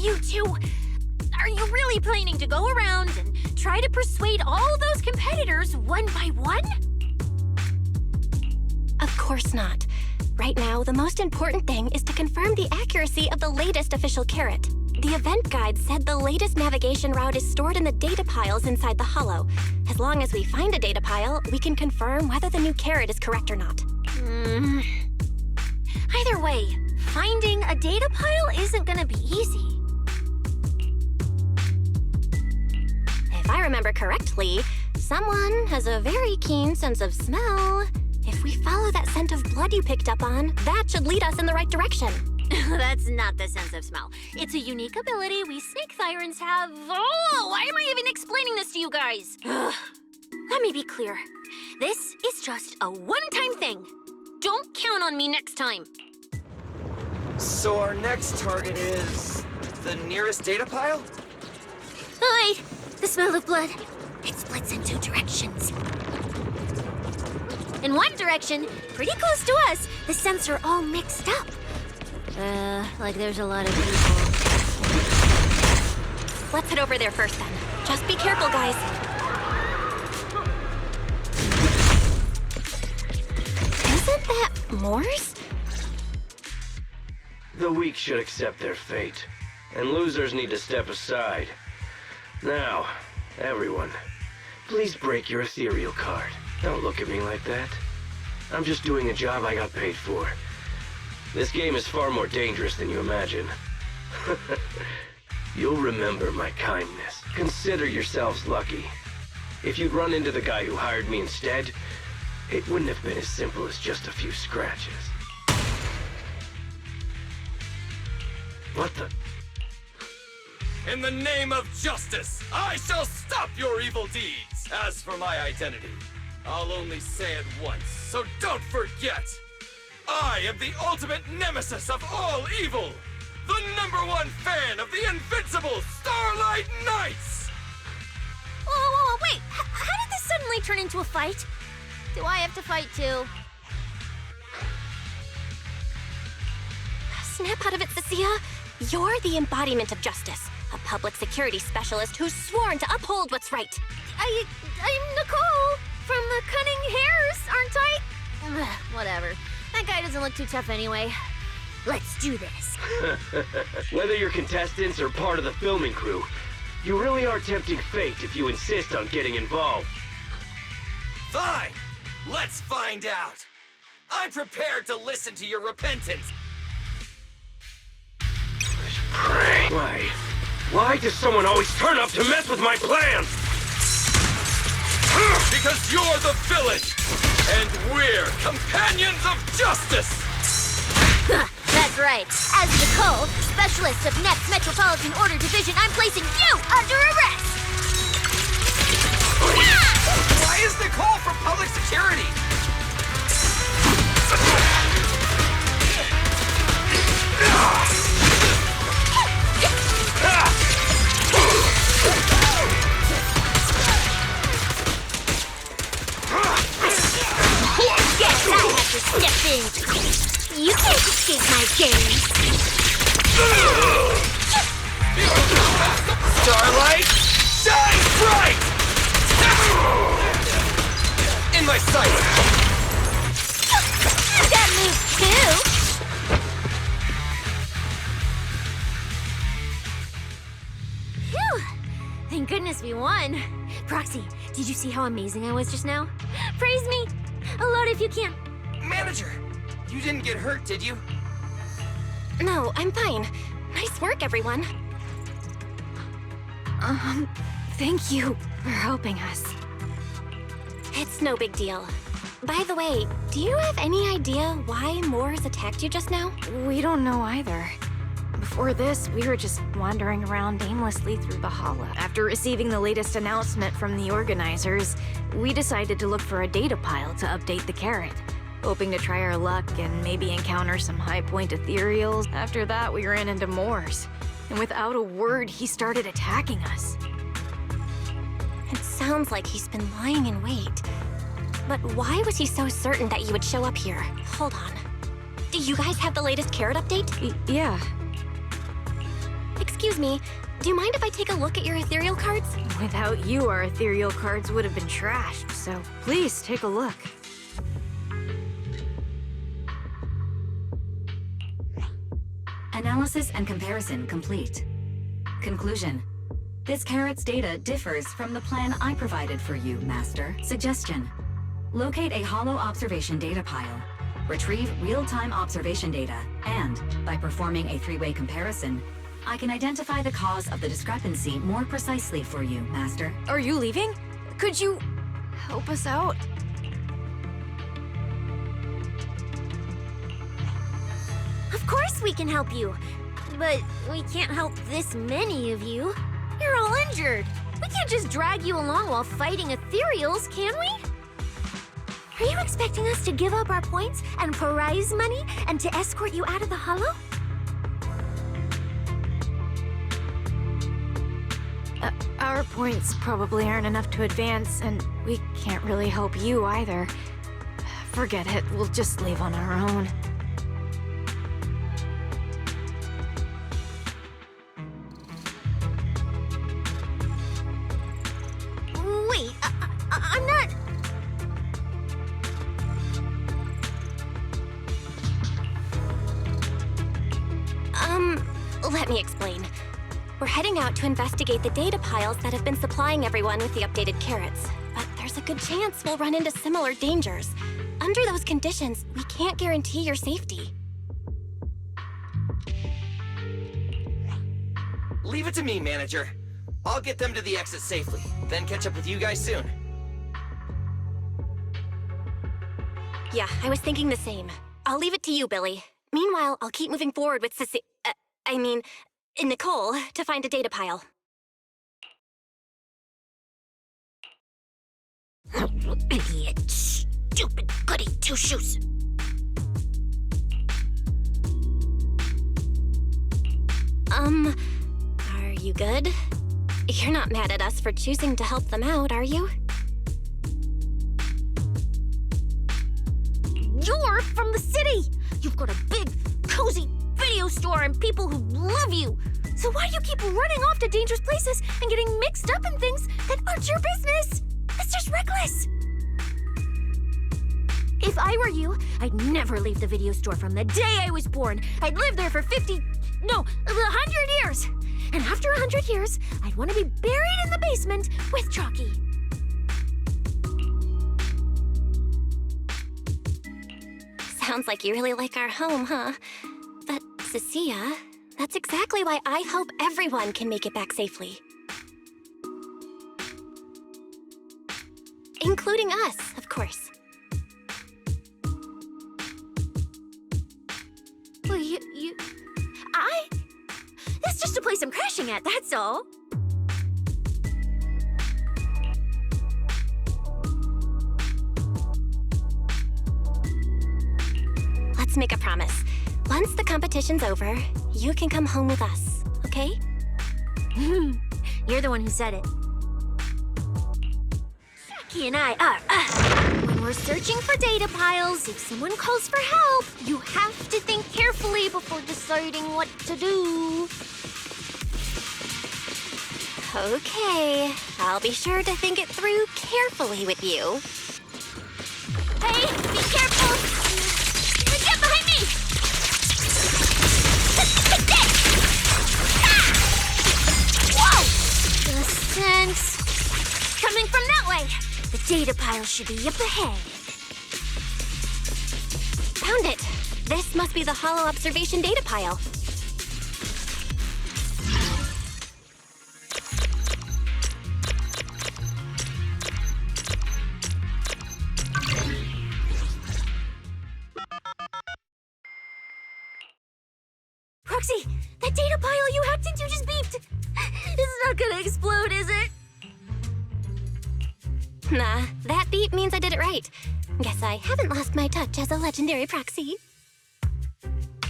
you two! Are you really planning to go around and try to persuade all those competitors one by one? Of course not. Right now, the most important thing is to confirm the accuracy of the latest official carrot. The event guide said the latest navigation route is stored in the data piles inside the hollow. As long as we find a data pile, we can confirm whether the new carrot is correct or not. Either way, finding a data pile isn't gonna be easy. If I remember correctly, someone has a very keen sense of smell. If we follow that scent of blood you picked up on, that should lead us in the right direction. That's not the sense of smell. It's a unique ability we snake sirens have. Oh, why am I even explaining this to you guys? Ugh. Let me be clear. This is just a one-time thing. Don't count on me next time. So our next target is the nearest data pile? Oh, wait. The smell of blood. It splits in two directions. In one direction, pretty close to us, the scents are all mixed up. Like there's a lot of people. Let's head over there first then. Just be careful, guys. Isn't that Morse? The weak should accept their fate, and losers need to step aside. Now, everyone, please break your ethereal card. Don't look at me like that. I'm just doing a job I got paid for. This game is far more dangerous than you imagine. You'll remember my kindness. Consider yourselves lucky. If you'd run into the guy who hired me instead, it wouldn't have been as simple as just a few scratches. What the? In the name of justice, I shall stop your evil deeds. As for my identity, I'll only say it once, so don't forget. I am the ultimate nemesis of all evil! The #1 fan of the invincible Starlight Knights! Whoa, wait! How did this suddenly turn into a fight? Do I have to fight too? Snap out of it, Cecilia. You're the embodiment of justice. A public security specialist who's sworn to uphold what's right. I'm Nicole from the Cunning Hairs, aren't I? Ugh, whatever. That guy doesn't look too tough anyway. Let's do this. Whether you're contestants or part of the filming crew, you really are tempting fate if you insist on getting involved. Fine! Let's find out! I'm prepared to listen to your repentance. Pray. Why does someone always turn up to mess with my plans? Because you're the villain! And we're companions of justice! That's right. As Nicole, specialist of NEP's Metropolitan Order Division, I'm placing you under arrest! Why is Nicole for public security? Guess I have to step in. You can't escape my gaze. Starlight, shine bright! In my sight! That move too. Phew! Thank goodness we won. Proxy, did you see how amazing I was just now? Praise me! Aloud if you can. Manager, you didn't get hurt, did you? No, I'm fine. Nice work, everyone. Thank you for helping us. It's no big deal. By the way, do you have any idea why Moors attacked you just now? We don't know either. Before this, we were just wandering around aimlessly through the hollow. After receiving the latest announcement from the organizers, we decided to look for a data pile to update the carrot, hoping to try our luck and maybe encounter some high-point ethereals. After that, we ran into Moors, and without a word, he started attacking us. It sounds like he's been lying in wait. But why was he so certain that you would show up here? Hold on. Do you guys have the latest carrot update? Yeah. Excuse Excuse me, do you mind if I take a look at your ethereal cards? Without you, our ethereal cards would have been trashed, so please take a look. Analysis and comparison complete. Conclusion. This carrot's data differs from the plan I provided for you, Master. Suggestion. Locate a hollow observation data pile. Retrieve real-time observation data, and, by performing a three-way comparison, I can identify the cause of the discrepancy more precisely for you, Master. Are you leaving? Could you help us out? Of course we can help you. But we can't help this many of you. You're all injured. We can't just drag you along while fighting ethereals, can we? Are you expecting us to give up our points and prize money and to escort you out of the hollow? Our points probably aren't enough to advance, and we can't really help you either. Forget it, we'll just leave on our own. Wait, I'm not... Let me explain. We're heading out to investigate the data piles that have been supplying everyone with the updated carrots. But there's a good chance we'll run into similar dangers. Under those conditions, we can't guarantee your safety. Leave it to me, manager. I'll get them to the exit safely, then catch up with you guys soon. Yeah, I was thinking the same. I'll leave it to you, Billy. Meanwhile, I'll keep moving forward with Nicole, to find a data pile. Idiot. Stupid goody two-shoes. Are you good? You're not mad at us for choosing to help them out, are you? You're from the city! You've got a big, cozy video store and people who love you! So why do you keep running off to dangerous places and getting mixed up in things that aren't your business? It's just reckless! If I were you, I'd never leave the video store from the day I was born. I'd live there for 100 years! And after 100 years, I'd want to be buried in the basement with Chalky. Sounds like you really like our home, huh? But, Cecilia, that's exactly why I hope everyone can make it back safely. Including us, of course. Well, That's just a place I'm crashing at, that's all. Let's make a promise. Once the competition's over, you can come home with us, okay? You're the one who said it. Jackie and I are... When we're searching for data piles, if someone calls for help, you have to think carefully before deciding what to do. Okay, I'll be sure to think it through carefully with you. Hey, be careful! Get behind me! Take this! Ah! Whoa! The scent... coming from that way. The data pile should be up ahead. Found it. This must be the hollow observation data pile. Proxy, that data pile you hacked into just beeped. It's not gonna explode, is it? Nah, that beep means I did it right. Guess I haven't lost my touch as a legendary proxy.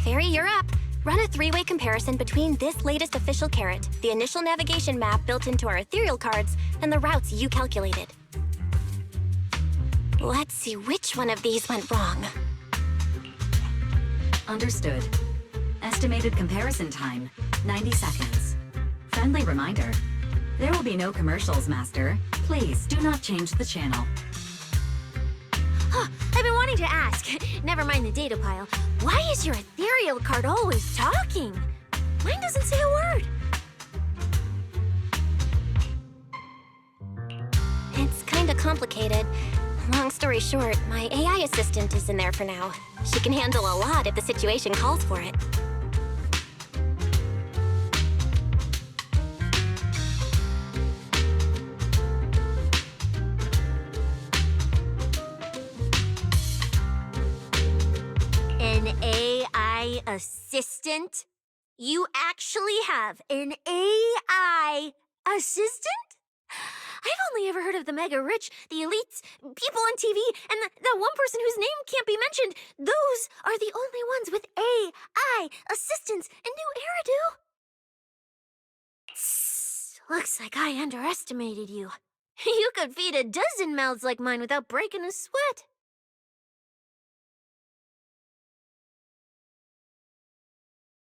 Fairy, you're up. Run a three-way comparison between this latest official carrot, the initial navigation map built into our ethereal cards, and the routes you calculated. Let's see which one of these went wrong. Understood. Estimated comparison time, 90 seconds. Friendly reminder. There will be no commercials, Master. Please do not change the channel. I've been wanting to ask, never mind the data pile, why is your ethereal card always talking? Mine doesn't say a word. It's kinda complicated. Long story short, my AI assistant is in there for now. She can handle a lot if the situation calls for it. An AI assistant? You actually have an AI assistant? I've only ever heard of the mega rich, the elites, people on TV, and that one person whose name can't be mentioned. Those are the only ones with AI assistants and new hairdo. Looks like I underestimated you. You could feed a dozen mouths like mine without breaking a sweat.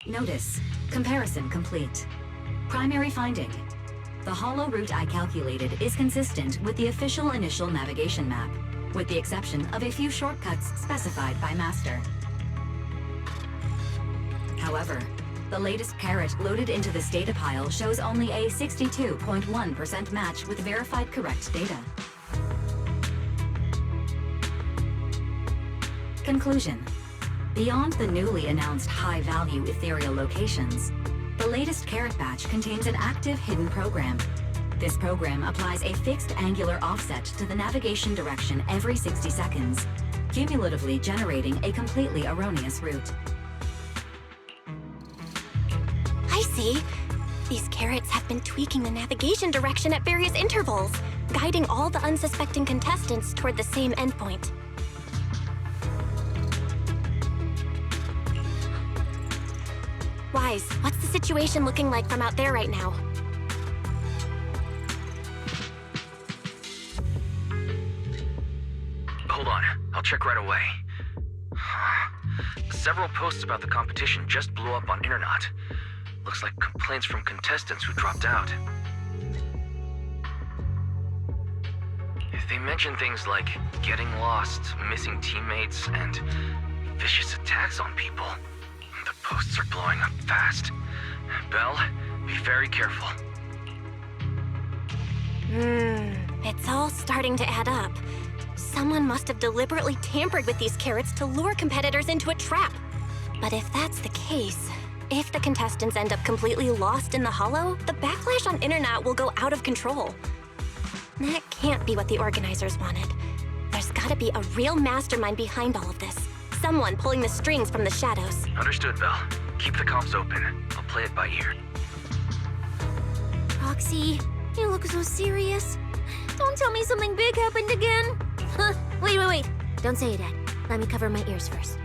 Notice. Comparison complete. Primary finding. The hollow route I calculated is consistent with the official initial navigation map, with the exception of a few shortcuts specified by Master. However, the latest carrot loaded into this data pile shows only a 62.1% match with verified correct data. Conclusion. Beyond the newly announced high-value ethereal locations, the latest carrot batch contains an active hidden program. This program applies a fixed angular offset to the navigation direction every 60 seconds, cumulatively generating a completely erroneous route. I see. These carrots have been tweaking the navigation direction at various intervals, guiding all the unsuspecting contestants toward the same endpoint. Wise, what's the situation looking like from out there right now? Hold on, I'll check right away. Several posts about the competition just blew up on Internet. Looks like complaints from contestants who dropped out. They mention things like getting lost, missing teammates, and vicious attacks on people. The posts are blowing up fast. Belle, be very careful. It's all starting to add up. Someone must have deliberately tampered with these carrots to lure competitors into a trap. But if that's the case, if the contestants end up completely lost in the hollow, the backlash on Internet will go out of control. That can't be what the organizers wanted. There's gotta be a real mastermind behind all of this. Someone pulling the strings from the shadows. Understood, Belle. Keep the comms open. I'll play it by ear. Roxy, you look so serious. Don't tell me something big happened again. Wait. Don't say it, Ed. Let me cover my ears first.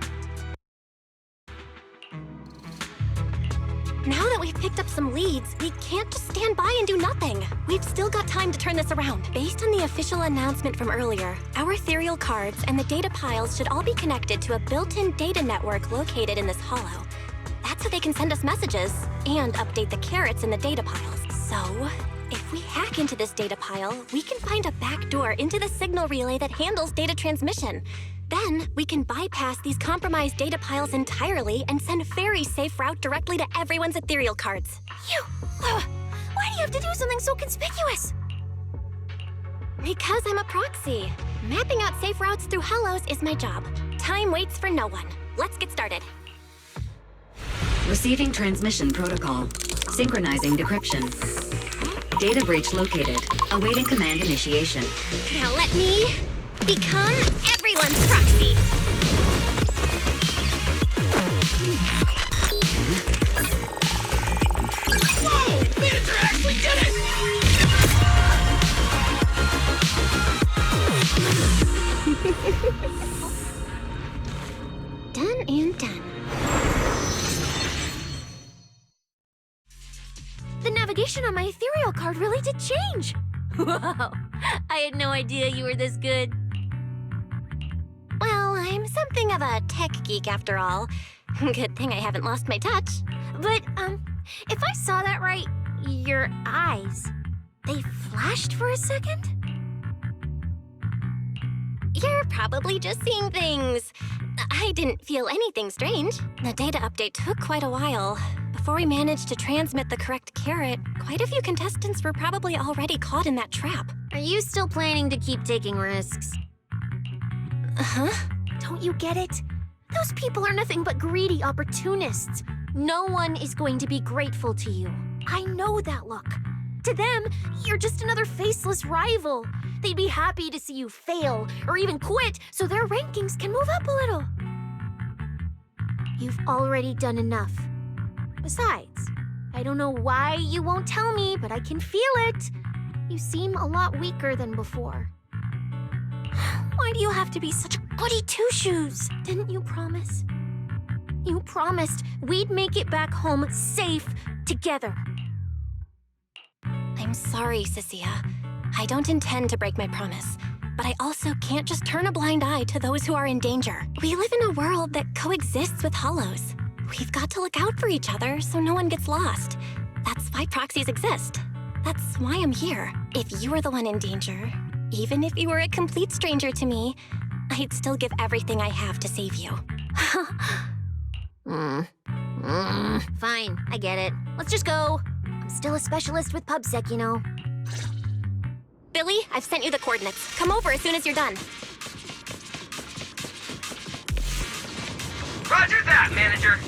Now that we've picked up some leads, we can't just stand by and do nothing. We've still got time to turn this around. Based on the official announcement from earlier, our ethereal cards and the data piles should all be connected to a built-in data network located in this hollow. That's so they can send us messages and update the carrots in the data piles. So, if we hack into this data pile, we can find a back door into the signal relay that handles data transmission. Then, we can bypass these compromised data piles entirely and send a very safe route directly to everyone's ethereal cards. Why do you have to do something so conspicuous? Because I'm a proxy. Mapping out safe routes through hollows is my job. Time waits for no one. Let's get started. Receiving transmission protocol. Synchronizing decryption. Data breach located. Awaiting command initiation. Now let me become everyone's proxy. Whoa! Manager actually did it! Done and done. The navigation on my ethereal card really did change. Wow, I had no idea you were this good. Well, I'm something of a tech geek after all. Good thing I haven't lost my touch. But, if I saw that right, Your eyes. They flashed for a second? You're probably just seeing things. I didn't feel anything strange. The data update took quite a while. Before we managed to transmit the correct carrot, quite a few contestants were probably already caught in that trap. Are you still planning to keep taking risks? Uh-huh. Don't you get it? Those people are nothing but greedy opportunists. No one is going to be grateful to you. I know that look. To them, you're just another faceless rival. They'd be happy to see you fail or even quit so their rankings can move up a little. You've already done enough. Besides, I don't know why you won't tell me, but I can feel it. You seem a lot weaker than before. Why do you have to be such a goody two-shoes? Didn't you promise? You promised we'd make it back home safe together. I'm sorry, Cecilia. I don't intend to break my promise, but I also can't just turn a blind eye to those who are in danger. We live in a world that coexists with hollows. We've got to look out for each other so no one gets lost. That's why proxies exist. That's why I'm here. If you were the one in danger, even if you were a complete stranger to me, I'd still give everything I have to save you. Fine, I get it. Let's just go. I'm still a specialist with PubSec, you know. Billy, I've sent you the coordinates. Come over as soon as you're done. Roger that, manager.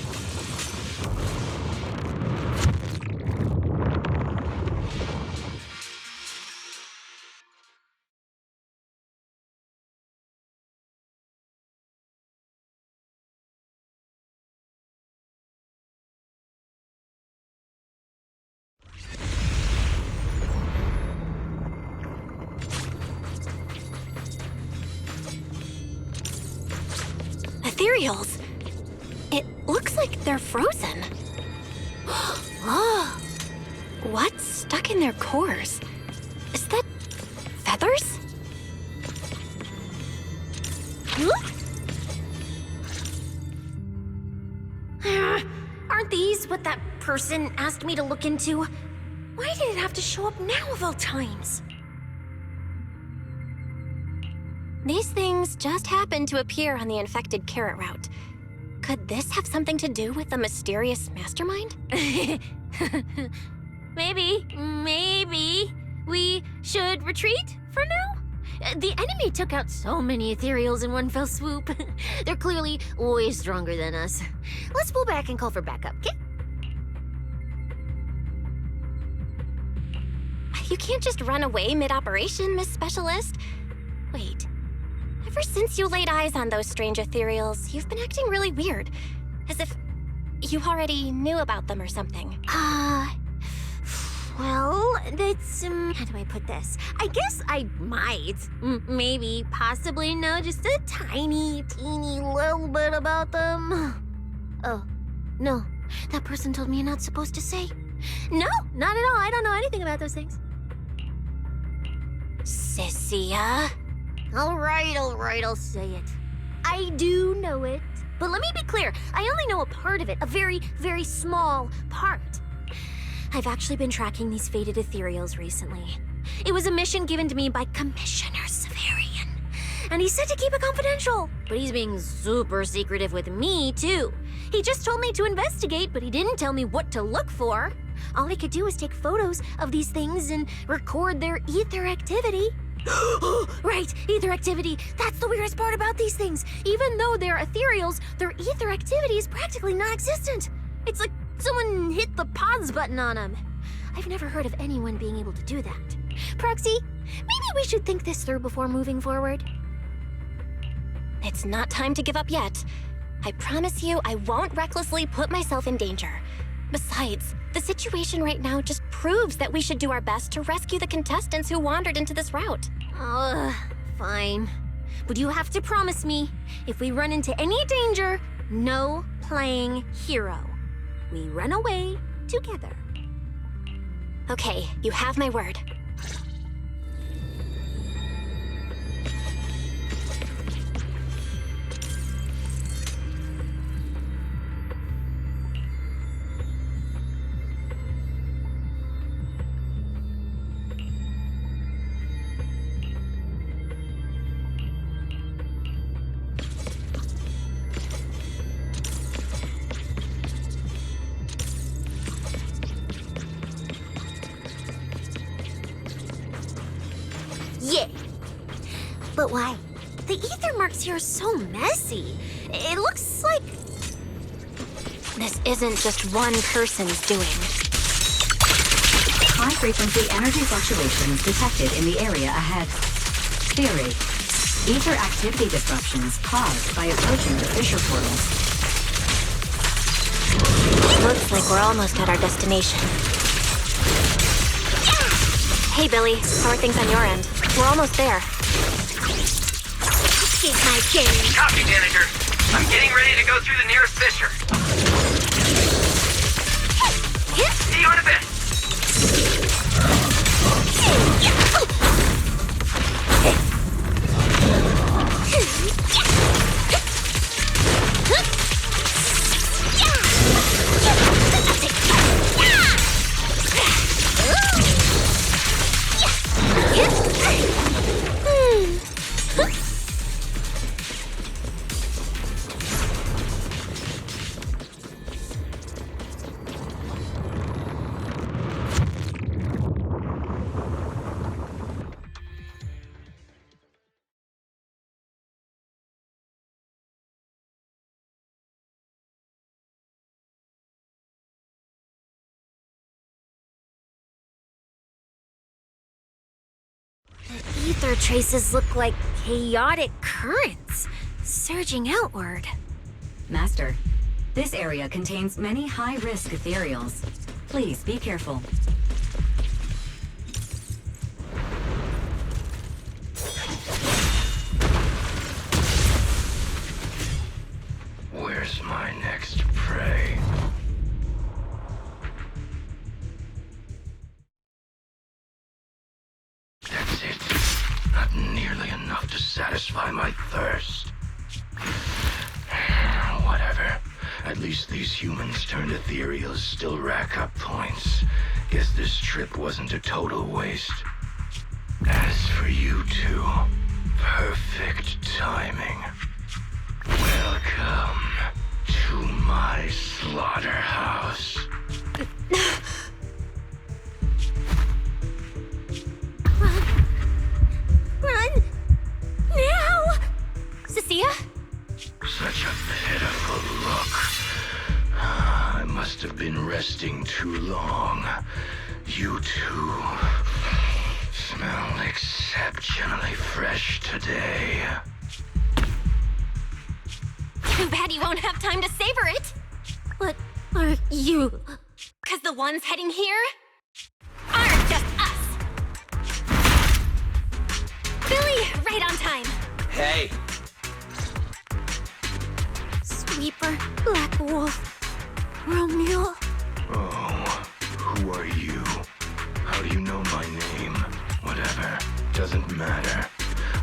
Ethereals. It looks like they're frozen. Oh, what's stuck in their cores? Is that feathers? Aren't these what that person asked me to look into? Why did it have to show up now of all times? These things just happened to appear on the infected carrot route. Could this have something to do with the mysterious mastermind? Maybe we should retreat for now? The enemy took out so many ethereals in one fell swoop. They're clearly way stronger than us. Let's pull back and call for backup, okay? You can't just run away mid-operation, Miss Specialist. Wait. Ever since you laid eyes on those strange ethereals, you've been acting really weird. As if you already knew about them or something. Well, that's, how do I put this? I guess I might, maybe, possibly know just a tiny, teeny little bit about them. Oh, no. That person told me you're not supposed to say. No, not at all. I don't know anything about those things. Cecilia? All right, I'll say it. I do know it. But let me be clear, I only know a part of it, a very, very small part. I've actually been tracking these faded ethereals recently. It was a mission given to me by Commissioner Severian. And he said to keep it confidential. But he's being super secretive with me, too. He just told me to investigate, but he didn't tell me what to look for. All I could do was take photos of these things and record their ether activity. Right, ether activity. That's the weirdest part about these things. Even though they're ethereals, their ether activity is practically non-existent. It's like someone hit the pause button on them. I've never heard of anyone being able to do that. Proxy, maybe we should think this through before moving forward. It's not time to give up yet. I promise you I won't recklessly put myself in danger. Besides, the situation right now just proves that we should do our best to rescue the contestants who wandered into this route. Fine. But you have to promise me, if we run into any danger, no playing hero. We run away together. Okay, you have my word. Yeah. But why? The ether marks here are so messy. It looks like... This isn't just one person's doing. High-frequency energy fluctuations detected in the area ahead. Theory: ether activity disruptions caused by approaching the fissure portals. Looks like we're almost at our destination. Hey, Billy. How are things on your end? We're almost there. Here's my game. Copy, Janitor. I'm getting ready to go through the nearest fissure. See you in a bit. The ether traces look like chaotic currents, surging outward. Master, this area contains many high-risk ethereals. Please be careful. Where's my next prey? That's it. Not nearly enough to satisfy my thirst. Whatever. At least these humans turned ethereals still rack up points. Guess this trip wasn't a total waste. As for you two, perfect timing. Welcome to my slaughterhouse. Run! Now! Cecilia? Such a pitiful look. I must have been resting too long. You two smell exceptionally fresh today. Too bad you won't have time to savor it. What are you? Because the ones heading here aren't just us. Billy, right on time. Hey, Sweeper, Black Wolf, Romeo. Oh, who are you? How do you know my name? Whatever, doesn't matter.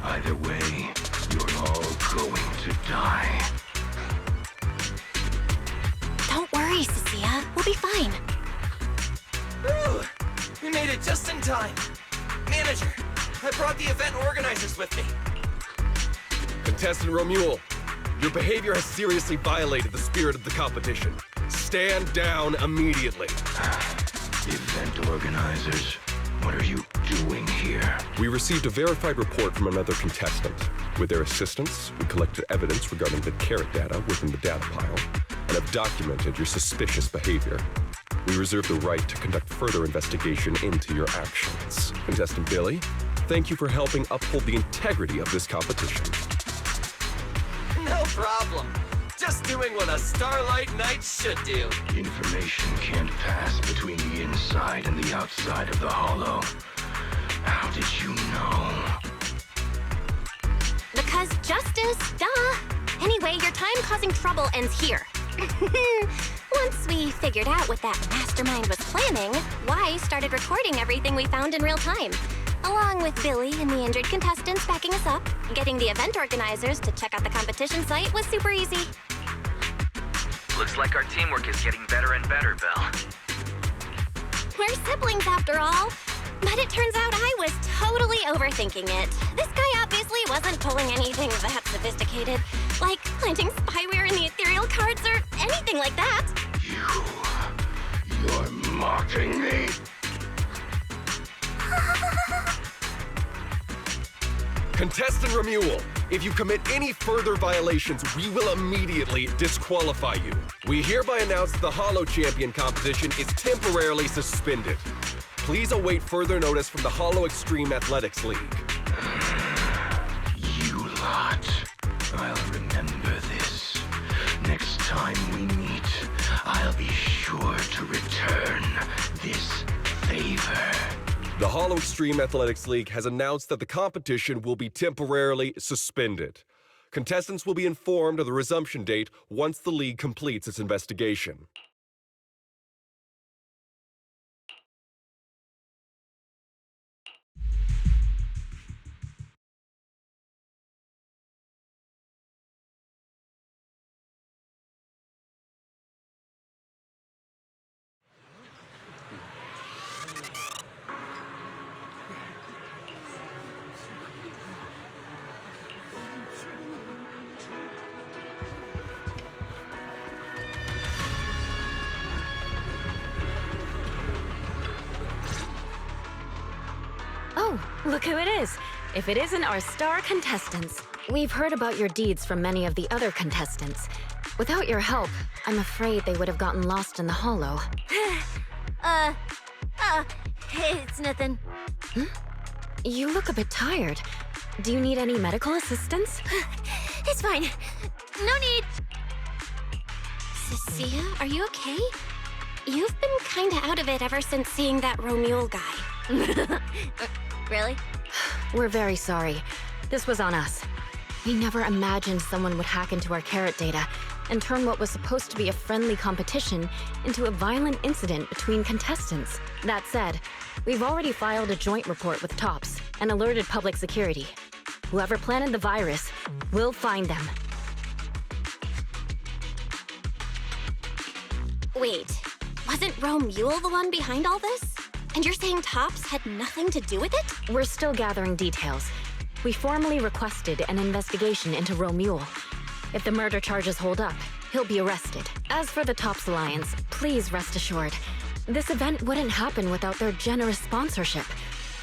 Either way, you're all going to die. Don't worry, Cecilia. We'll be fine. Whew, we made it just in time. Manager, I brought the event organizers with me. Contestant Romuald, your behavior has seriously violated the spirit of the competition. Stand down immediately. Event organizers, what are you doing here? We received a verified report from another contestant. With their assistance, we collected evidence regarding the carrot data within the data pile and have documented your suspicious behavior. We reserve the right to conduct further investigation into your actions. Contestant Billy, thank you for helping uphold the integrity of this competition. No problem. Just doing what a Starlight Knight should do. Information can't pass between the inside and the outside of the hollow. How did you know? Because justice, duh. Anyway, your time causing trouble ends here. Once we figured out what that mastermind was planning, Weiss started recording everything we found in real time. Along with Billy and the injured contestants backing us up, getting the event organizers to check out the competition site was super easy. Looks like our teamwork is getting better and better, Belle. We're siblings after all. But it turns out I was totally overthinking it. This guy obviously wasn't pulling anything that sophisticated, like planting spyware in the ethereal cards or anything like that. You're mocking me? Contestant Remuel, if you commit any further violations, we will immediately disqualify you. We hereby announce the Hollow Champion competition is temporarily suspended. Please await further notice from the Hollow Extreme Athletics League. You lot. I'll remember this. Next time we meet, I'll be sure to return this favor. The Hollow Extreme Athletics League has announced that the competition will be temporarily suspended. Contestants will be informed of the resumption date once the league completes its investigation. Oh, look who it is. If it isn't our star contestants. We've heard about your deeds from many of the other contestants. Without your help, I'm afraid they would have gotten lost in the hollow. It's nothing. You look a bit tired. Do you need any medical assistance? It's fine. No need. Cecilia, are you okay? You've been kinda out of it ever since seeing that Romuel guy. Really? We're very sorry. This was on us. We never imagined someone would hack into our carrot data and turn what was supposed to be a friendly competition into a violent incident between contestants. That said, we've already filed a joint report with TOPS and alerted public security. Whoever planted the virus, we'll find them. Wait, wasn't Romuel the one behind all this? And you're saying TOPS had nothing to do with it? We're still gathering details. We formally requested an investigation into Romuel. If the murder charges hold up, he'll be arrested. As for the TOPS Alliance, please rest assured, this event wouldn't happen without their generous sponsorship.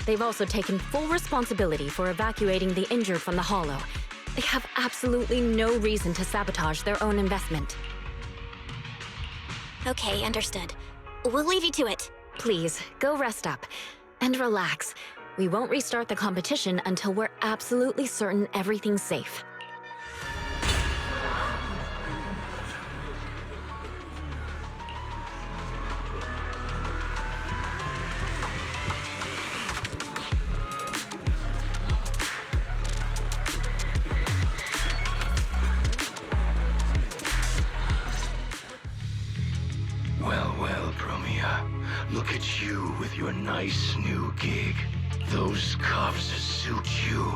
They've also taken full responsibility for evacuating the injured from the Hollow. They have absolutely no reason to sabotage their own investment. Okay, understood. We'll leave you to it. Please, go rest up. And relax. We won't restart the competition until we're absolutely certain everything's safe. Well, Promia. Look at you with your nice new gig. Those cuffs suit you.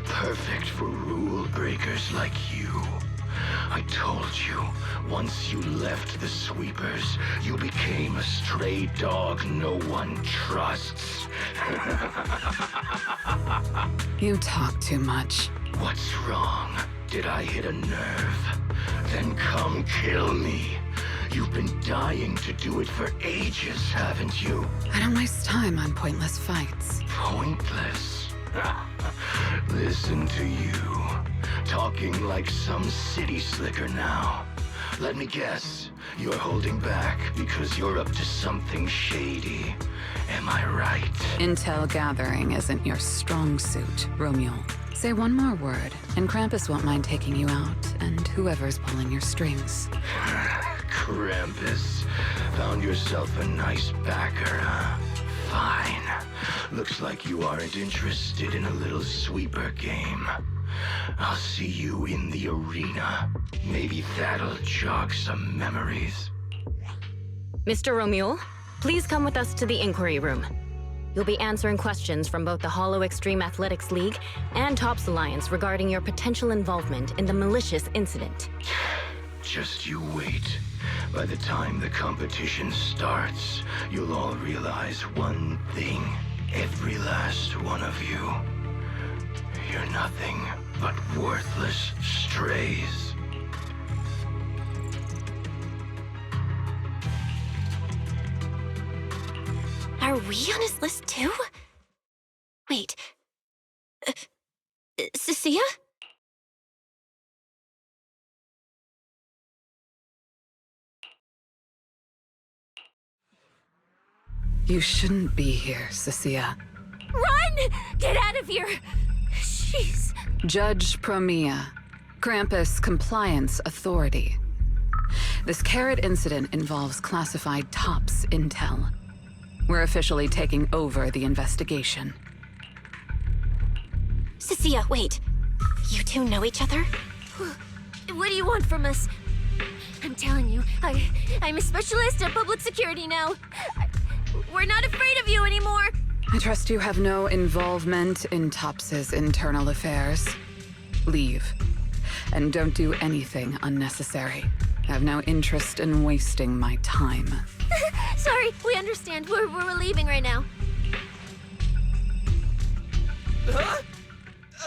Perfect for rule breakers like you. I told you, once you left the sweepers, you became a stray dog no one trusts. You talk too much. What's wrong? Did I hit a nerve? Then come kill me. You've been dying to do it for ages, haven't you? I don't waste time on pointless fights. Pointless? Listen to you. Talking like some city slicker now. Let me guess. You're holding back because you're up to something shady. Am I right? Intel gathering isn't your strong suit, Romuel. Say one more word, and Krampus won't mind taking you out, and whoever's pulling your strings. Krampus. Found yourself a nice backer, huh? Fine. Looks like you aren't interested in a little sweeper game. I'll see you in the arena. Maybe that'll jog some memories. Mr. Romuel, please come with us to the inquiry room. You'll be answering questions from both the Hollow Extreme Athletics League and TOPS Alliance regarding your potential involvement in the malicious incident. Just you wait. By the time the competition starts, you'll all realize one thing. Every last one of you. You're nothing but worthless strays. Are we on his list too? Wait. Cecilia? You shouldn't be here, Cecilia. Run! Get out of here! She's... Judge Promia, Krampus Compliance Authority. This carrot incident involves classified TOPS intel. We're officially taking over the investigation. Cecilia, wait. You two know each other? What do you want from us? I'm telling you, I'm a specialist at public security now. We're not afraid of you anymore. I trust you have no involvement in TOPS's internal affairs. Leave. And don't do anything unnecessary. I have no interest in wasting my time. Sorry, we understand. We're leaving right now. Huh?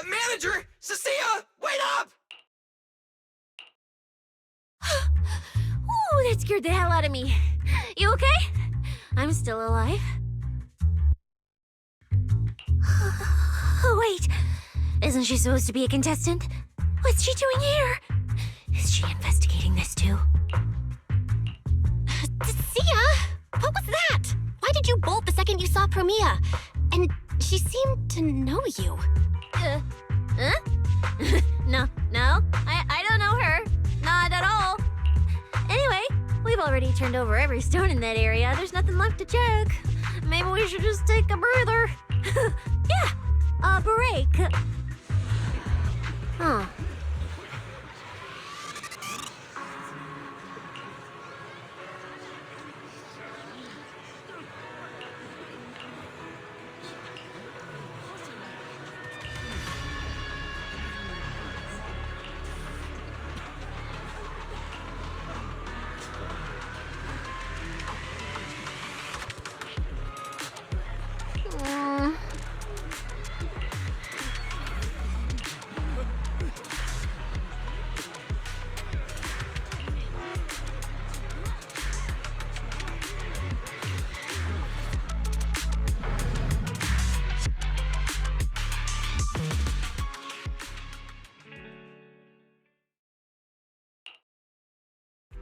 Manager! Cecilia! Wait up! Ooh, that scared the hell out of me. You okay? I'm still alive. Oh, wait. Isn't she supposed to be a contestant? What's she doing here? Is she investigating this too? Cecilia? What was that? Why did you bolt the second you saw Promia? And she seemed to know you. Huh? No, I don't know her. Not at all. Anyway, we've already turned over every stone in that area. There's nothing left to check. Maybe we should just take a breather. Yeah, a break. Huh.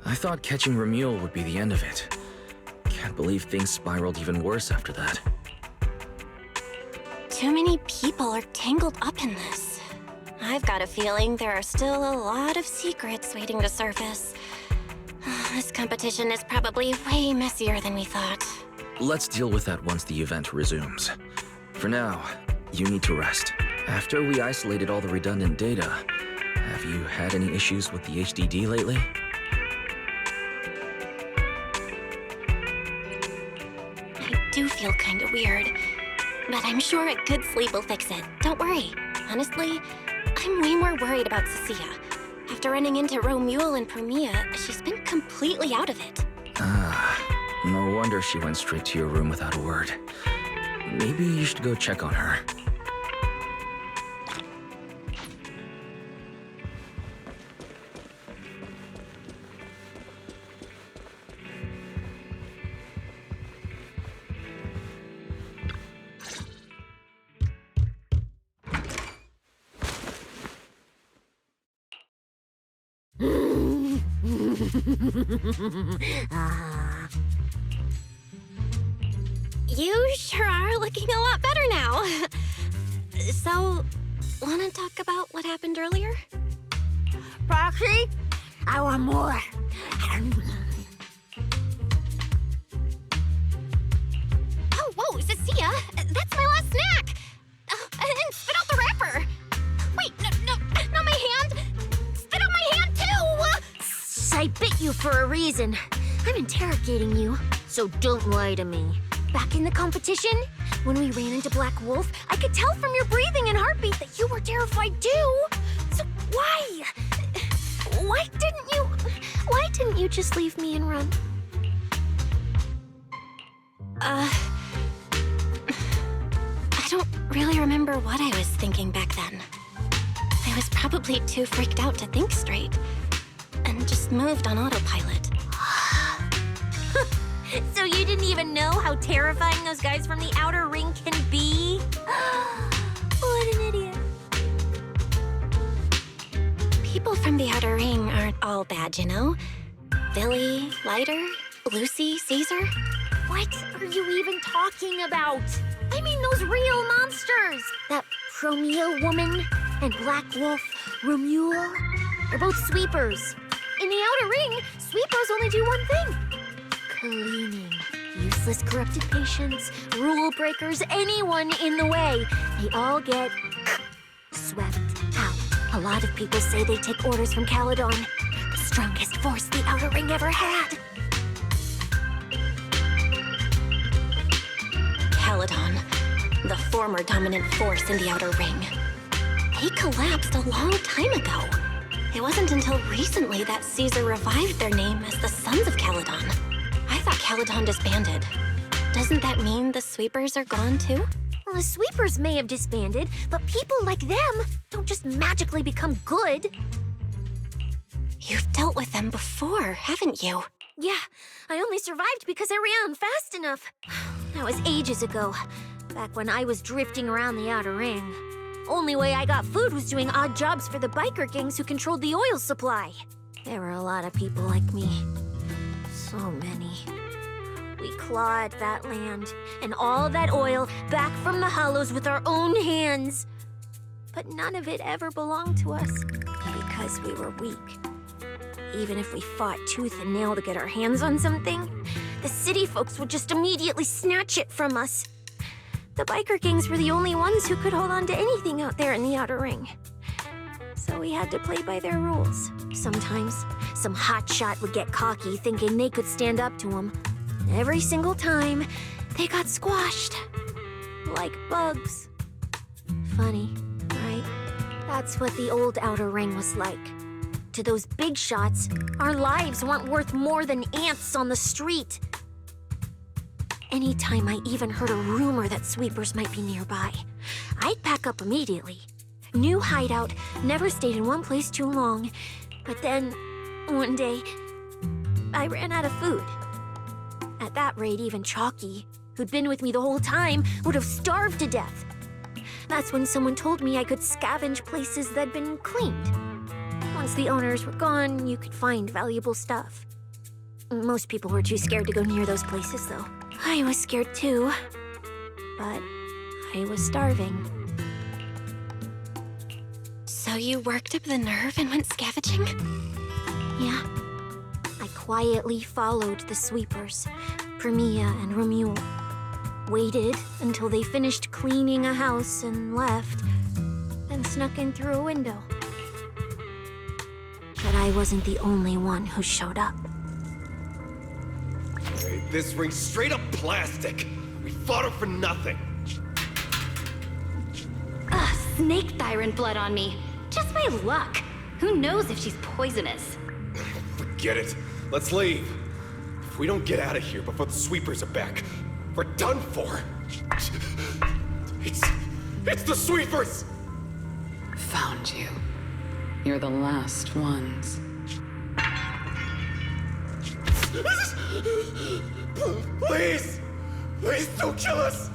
I thought catching Ramil would be the end of it. Can't believe things spiraled even worse after that. Too many people are tangled up in this. I've got a feeling there are still a lot of secrets waiting to surface. This competition is probably way messier than we thought. Let's deal with that once the event resumes. For now, you need to rest. After we isolated all the redundant data, have you had any issues with the HDD lately? I do feel kinda weird, but I'm sure a good sleep will fix it. Don't worry. Honestly, I'm way more worried about Cecilia. After running into Romuald and Promia, she's been completely out of it. Ah, no wonder she went straight to your room without a word. Maybe you should go check on her. You sure are looking a lot better now. So, wanna talk about what happened earlier? Proxy, I want more. Oh, whoa, Cecilia, that's my last snack. And spit out the wrapper. Wait, no, not my hand. Spit out my hand too. I bit you for a reason. I'm interrogating you, so don't lie to me. Back in the competition, when we ran into Black Wolf, I could tell from your breathing and heartbeat that you were terrified too. So why? Why didn't you just leave me and run? I don't really remember what I was thinking back then. I was probably too freaked out to think straight, and just moved on autopilot. So you didn't even know how terrifying those guys from the outer ring can be? What an idiot. from the Outer Ring aren't all bad, you know? Billy, Leiter, Lucy, Caesar. What are you even talking about? I mean those real monsters! That Promia woman and Black Wolf, Romule. They're both sweepers. In the Outer Ring, sweepers only do one thing. Cleaning. Useless corrupted patients, rule breakers, anyone in the way. They all get swept out. A lot of people say they take orders from Caledon, the strongest force the Outer Ring ever had. Caledon, the former dominant force in the Outer Ring. They collapsed a long time ago. It wasn't until recently that Caesar revived their name as the Sons of Caledon. I thought Caledon disbanded. Doesn't that mean the sweepers are gone too? Well, the sweepers may have disbanded, but people like them don't just magically become good. You've dealt with them before, haven't you? Yeah, I only survived because I ran fast enough. That was ages ago, back when I was drifting around the Outer Ring. Only way I got food was doing odd jobs for the biker gangs who controlled the oil supply. There were a lot of people like me. So many. We clawed that land and all that oil back from the hollows with our own hands. But none of it ever belonged to us because we were weak. Even if we fought tooth and nail to get our hands on something, the city folks would just immediately snatch it from us. The biker gangs were the only ones who could hold on to anything out there in the Outer Ring. So we had to play by their rules. Sometimes, some hotshot would get cocky thinking they could stand up to them. Every single time, they got squashed. Like bugs. Funny, right? That's what the old Outer Ring was like. To those big shots, our lives weren't worth more than ants on the street. Anytime I even heard a rumor that sweepers might be nearby, I'd pack up immediately. New hideout, never stayed in one place too long. But then, one day, I ran out of food. At that rate, even Chalky, who'd been with me the whole time, would have starved to death. That's when someone told me I could scavenge places that'd been cleaned. Once the owners were gone, you could find valuable stuff. Most people were too scared to go near those places, though. I was scared too, but I was starving. So you worked up the nerve and went scavenging? Yeah. I quietly followed the sweepers, Premia and Romule. Waited until they finished cleaning a house and left, then snuck in through a window. But I wasn't the only one who showed up. This ring's straight up plastic. We fought her for nothing. Ugh, snake thyron blood on me. Just my luck. Who knows if she's poisonous? Forget it. Let's leave. If we don't get out of here before the sweepers are back, we're done for. It's the sweepers! Found you. You're the last ones. Please! Please don't kill us!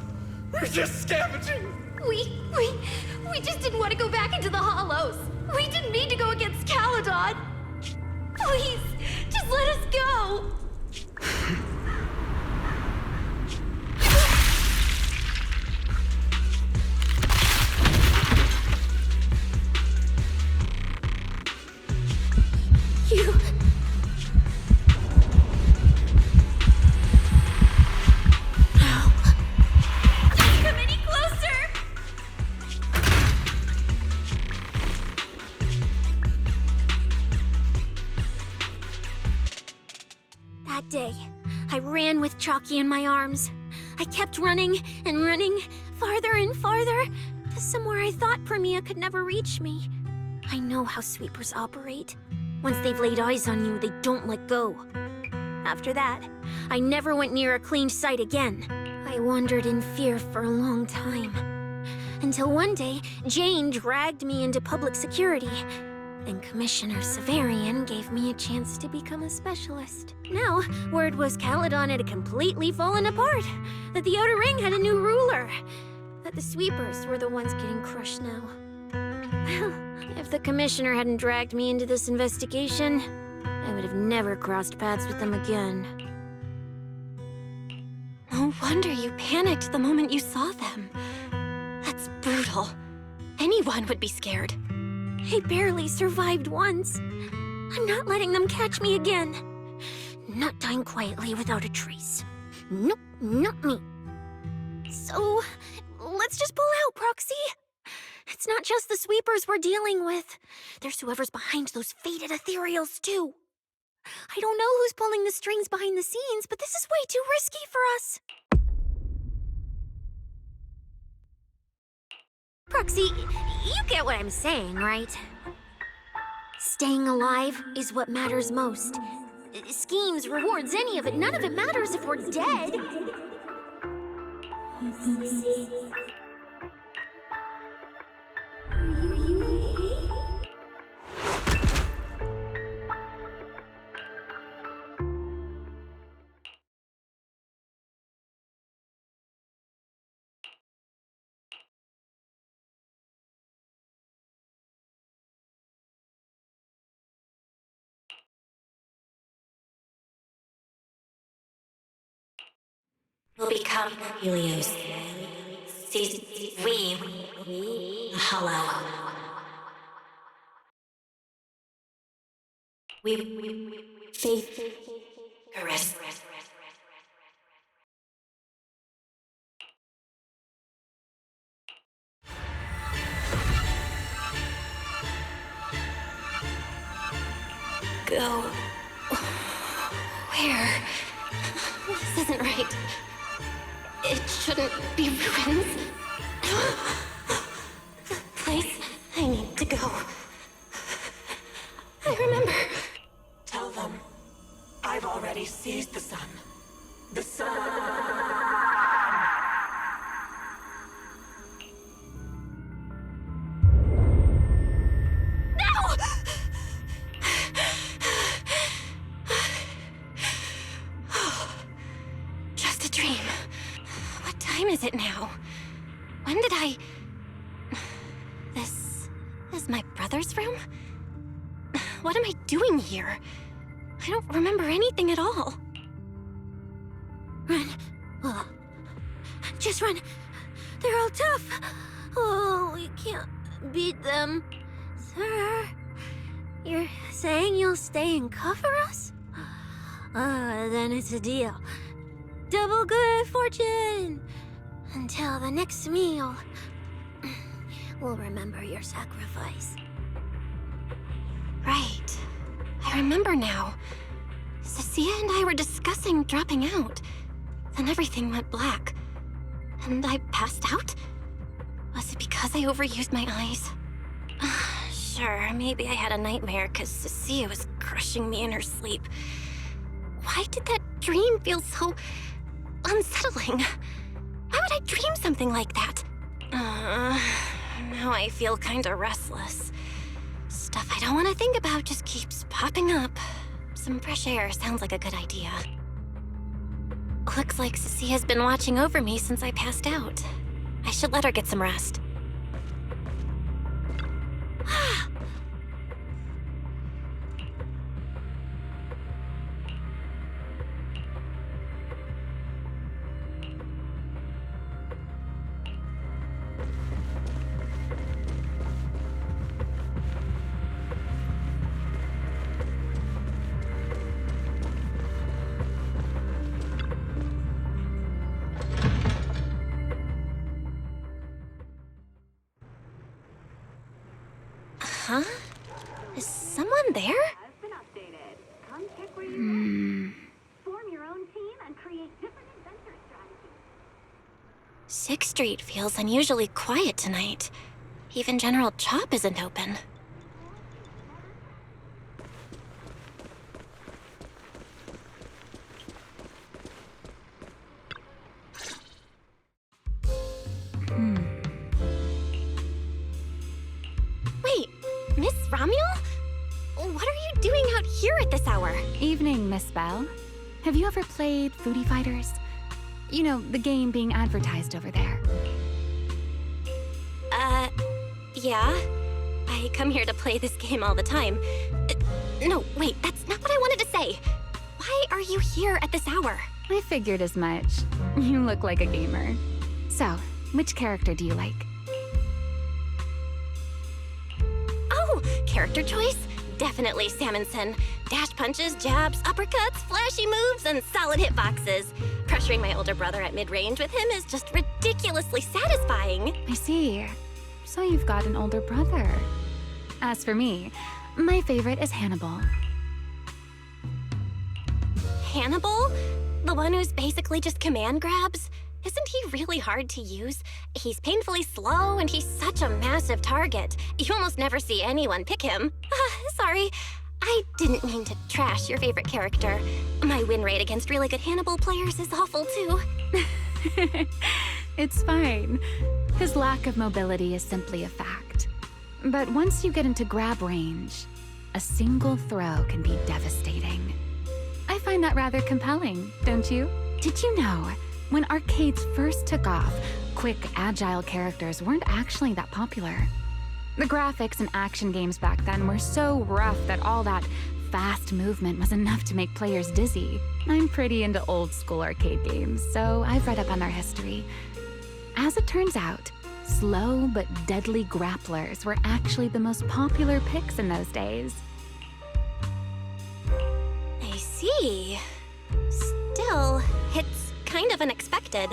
We're just scavenging! We just didn't want to go back into the hollows. We didn't mean to go against Caledon. Please, just let us go. You... Come any closer! That day, I ran with Chalky in my arms. I kept running and running, farther and farther, to somewhere I thought Premia could never reach me. I know how sweepers operate. Once they've laid eyes on you, they don't let go. After that, I never went near a cleaned site again. I wandered in fear for a long time. Until one day, Jane dragged me into public security. Then Commissioner Severian gave me a chance to become a specialist. Now, word was Caledon had completely fallen apart. That the Outer Ring had a new ruler. That the sweepers were the ones getting crushed now. Well, If the commissioner hadn't dragged me into this investigation, I would have never crossed paths with them again. No wonder you panicked the moment you saw them. That's brutal. Anyone would be scared. I barely survived once. I'm not letting them catch me again. Not dying quietly without a trace. Nope, not me. So, let's just pull out, Proxy. It's not just the sweepers we're dealing with. There's whoever's behind those faded ethereals, too. I don't know who's pulling the strings behind the scenes, but this is way too risky for us. Proxy, you get what I'm saying, right? Staying alive is what matters most. Schemes, rewards, any of it, none of it matters if we're dead. Will become Helios. We, Hollow. We, Faith, Caress. Go. Where? This isn't right. It shouldn't be ruins. The place I need to go. I remember. Tell them I've already seized the sun. The sun. No! Just a dream. What time is it now? When did I... This is my brother's room? What am I doing here? I don't remember anything at all. Run. Oh. Just run. They're all tough. Oh, we can't beat them. Sir, you're saying you'll stay and cover us? Then it's a deal. Double good fortune! Until the next meal. We'll remember your sacrifice. Right. I remember now. Cecilia and I were discussing dropping out. Then everything went black. And I passed out? Was it because I overused my eyes? Sure, maybe I had a nightmare because Cecilia was crushing me in her sleep. Why did that dream feel so unsettling? Why would I dream something like that? Now I feel kinda restless. Stuff I don't want to think about just keeps popping up. Some fresh air sounds like a good idea. Looks like Cecilia's been watching over me since I passed out. I should let her get some rest. Huh? Is someone there? Has been updated. Come check where you form your own team and create different adventure strategies. 6th Street feels unusually quiet tonight. Even General Chop isn't open. Wait, Miss Romuel? What are you doing out here at this hour? Evening, Miss Bell. Have you ever played Foodie Fighters? You know, the game being advertised over there. Yeah. I come here to play this game all the time. No, wait, that's not what I wanted to say. Why are you here at this hour? I figured as much. You look like a gamer. So, which character do you like? Oh, character choice? Definitely Samonson. Dash punches, jabs, uppercuts, flashy moves, and solid hitboxes. Pressuring my older brother at mid-range with him is just ridiculously satisfying. I see. So you've got an older brother. As for me, my favorite is Hannibal. Hannibal? The one who's basically just command grabs? Isn't he really hard to use? He's painfully slow, and he's such a massive target. You almost never see anyone pick him. Sorry. I didn't mean to trash your favorite character. My win rate against really good Hannibal players is awful, too. It's fine. His lack of mobility is simply a fact. But once you get into grab range, a single throw can be devastating. I find that rather compelling, don't you? Did you know, when arcades first took off, quick, agile characters weren't actually that popular. The graphics in action games back then were so rough that all that fast movement was enough to make players dizzy. I'm pretty into old school arcade games, so I've read up on their history. As it turns out, slow but deadly grapplers were actually the most popular picks in those days. I see. Still, it's kind of unexpected.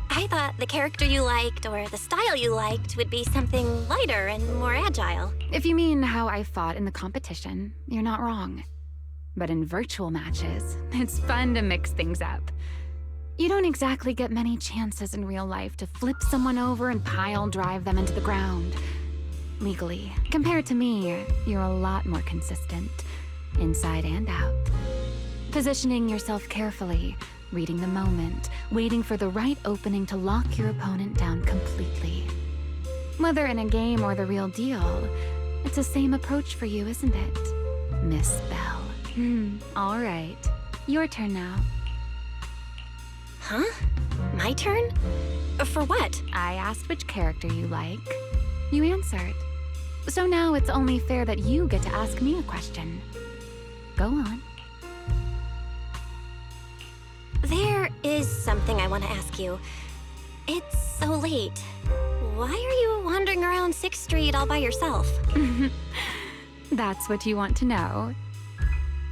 I thought the character you liked or the style you liked would be something lighter and more agile. If you mean how I fought in the competition, you're not wrong. But in virtual matches, it's fun to mix things up. You don't exactly get many chances in real life to flip someone over and pile drive them into the ground. Legally, compared to me, you're a lot more consistent, inside and out. Positioning yourself carefully, reading the moment, waiting for the right opening to lock your opponent down completely. Whether in a game or the real deal, it's the same approach for you, isn't it, Miss Bell? All right. Your turn now. Huh? My turn? For what? I asked which character you like. You answered. So now it's only fair that you get to ask me a question. Go on. There is something I want to ask you. It's so late. Why are you wandering around 6th Street all by yourself? That's what you want to know.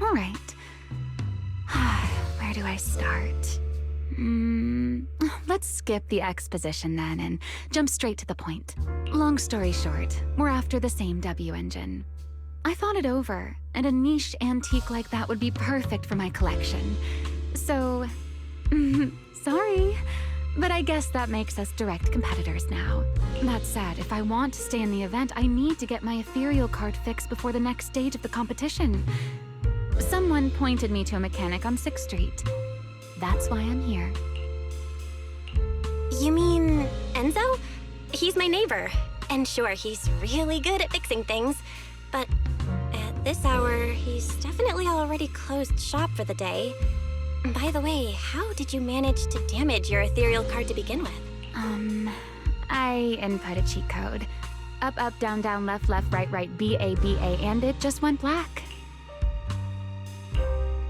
All right. Where do I start? Let's skip the exposition then and jump straight to the point. Long story short, we're after the same W engine. I thought it over, and a niche antique like that would be perfect for my collection. So, sorry, but I guess that makes us direct competitors now. That said, if I want to stay in the event, I need to get my ethereal card fixed before the next stage of the competition. Someone pointed me to a mechanic on 6th Street. That's why I'm here. You mean Enzo? He's my neighbor. And sure, he's really good at fixing things. But at this hour, he's definitely already closed shop for the day. By the way, how did you manage to damage your ethereal card to begin with? I input a cheat code. Up, up, down, down, left, left, right, right, B-A, B-A, and it just went black.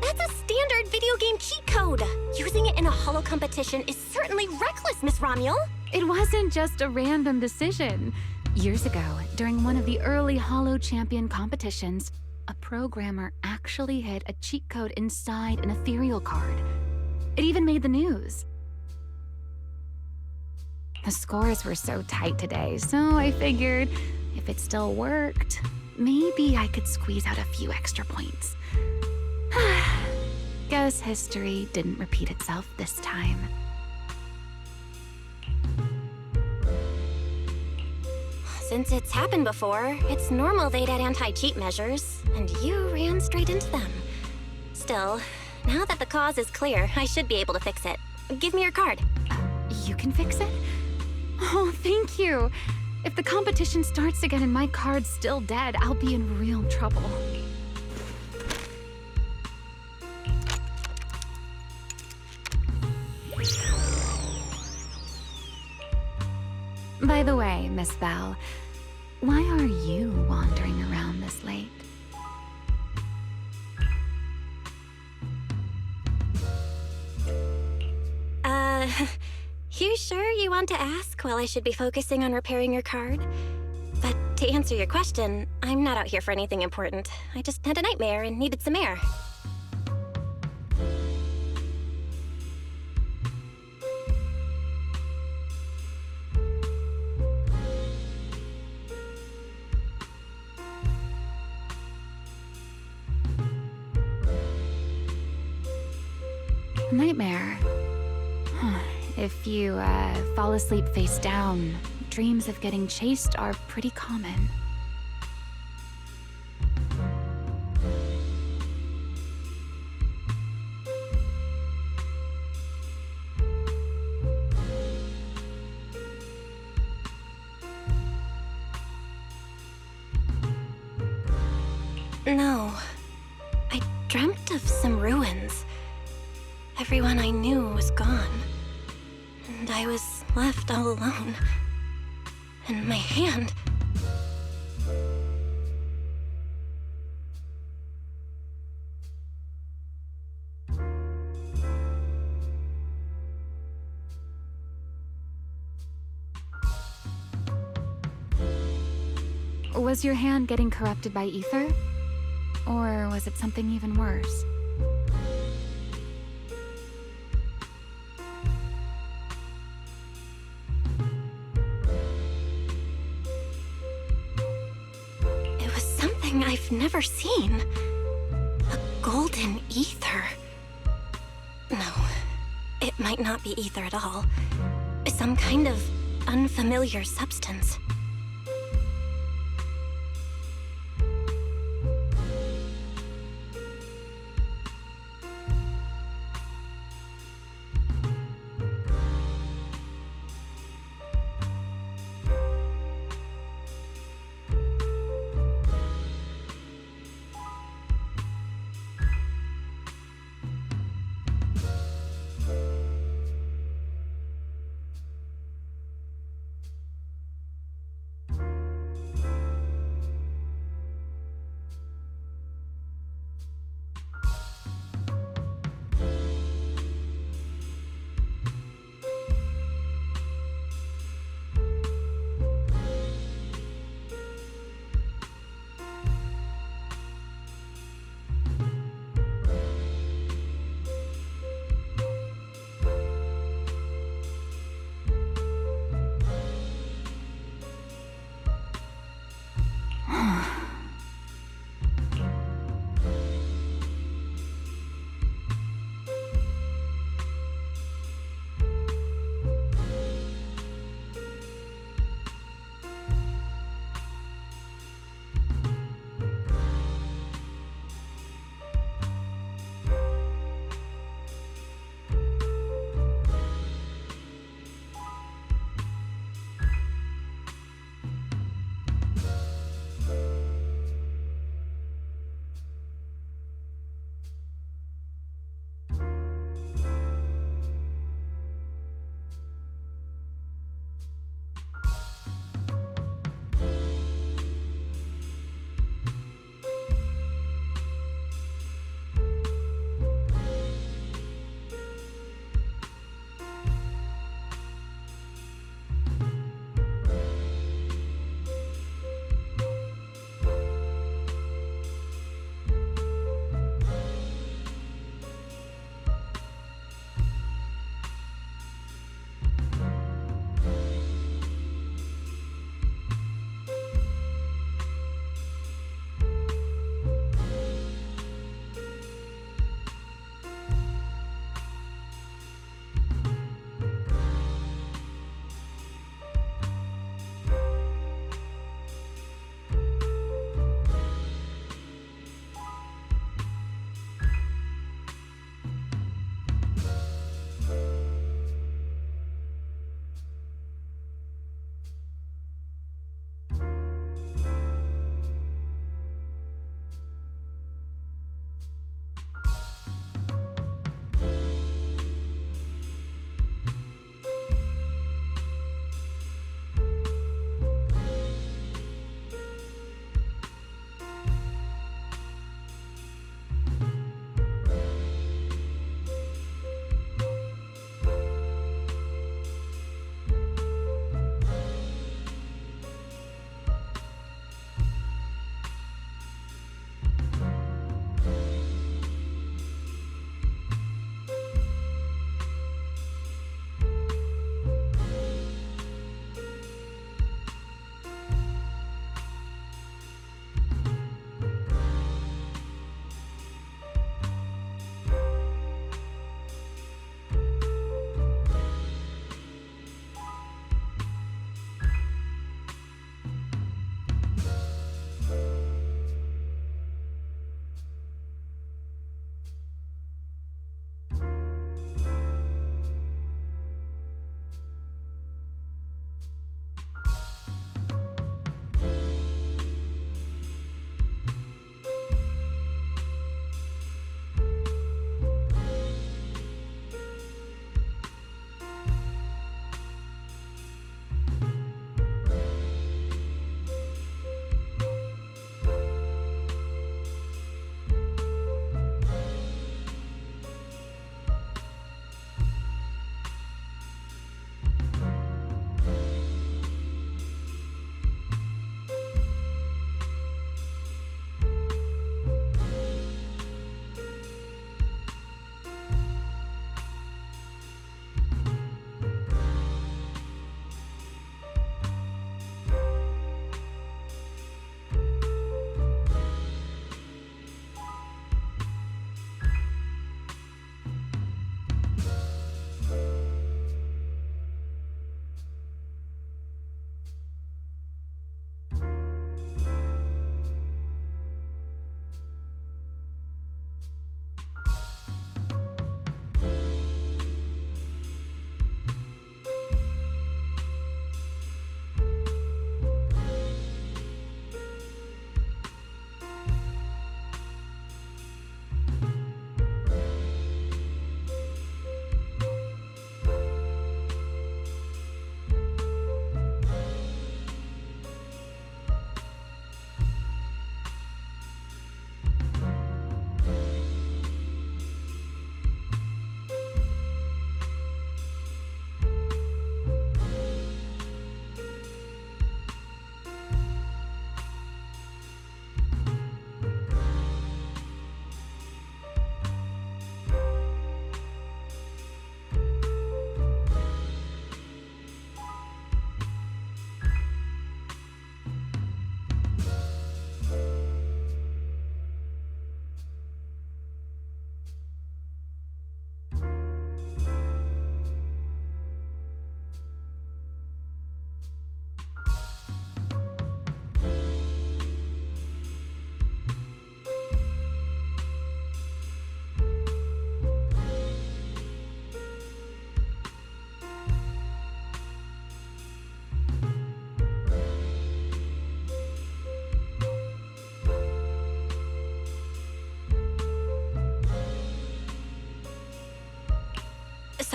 That's a standard video game cheat code! Using it in a holo competition is certainly reckless, Miss Romuel! It wasn't just a random decision. Years ago, during one of the early holo champion competitions, a programmer actually hid a cheat code inside an ethereal card. It even made the news. The scores were so tight today, so I figured if it still worked, maybe I could squeeze out a few extra points. Guess history didn't repeat itself this time. Since it's happened before, it's normal they'd add anti-cheat measures, and you ran straight into them. Still, now that the cause is clear, I should be able to fix it. Give me your card. You can fix it? Oh, thank you. If the competition starts again and my card's still dead, I'll be in real trouble. By the way, Miss Bell, Why are you wandering around this late? You sure you want to ask while I should be focusing on repairing your card? But to answer your question, I'm not out here for anything important. I just had a nightmare and needed some air. Nightmare. If you fall asleep face down, dreams of getting chased are pretty common. No. I dreamt of some ruins. Everyone I knew was gone. And I was left all alone. And my hand... Was your hand getting corrupted by ether? Or was it something even worse? It was something I've never seen. A golden ether. No, it might not be ether at all. Some kind of unfamiliar substance.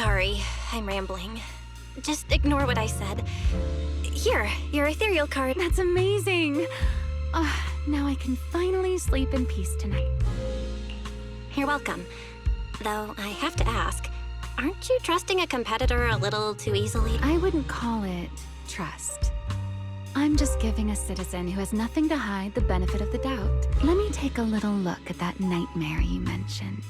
Sorry, I'm rambling. Just ignore what I said. Here, your ethereal card. That's amazing. Now I can finally sleep in peace tonight. You're welcome. Though I have to ask, aren't you trusting a competitor a little too easily? I wouldn't call it trust. I'm just giving a citizen who has nothing to hide the benefit of the doubt. Let me take a little look at that nightmare you mentioned.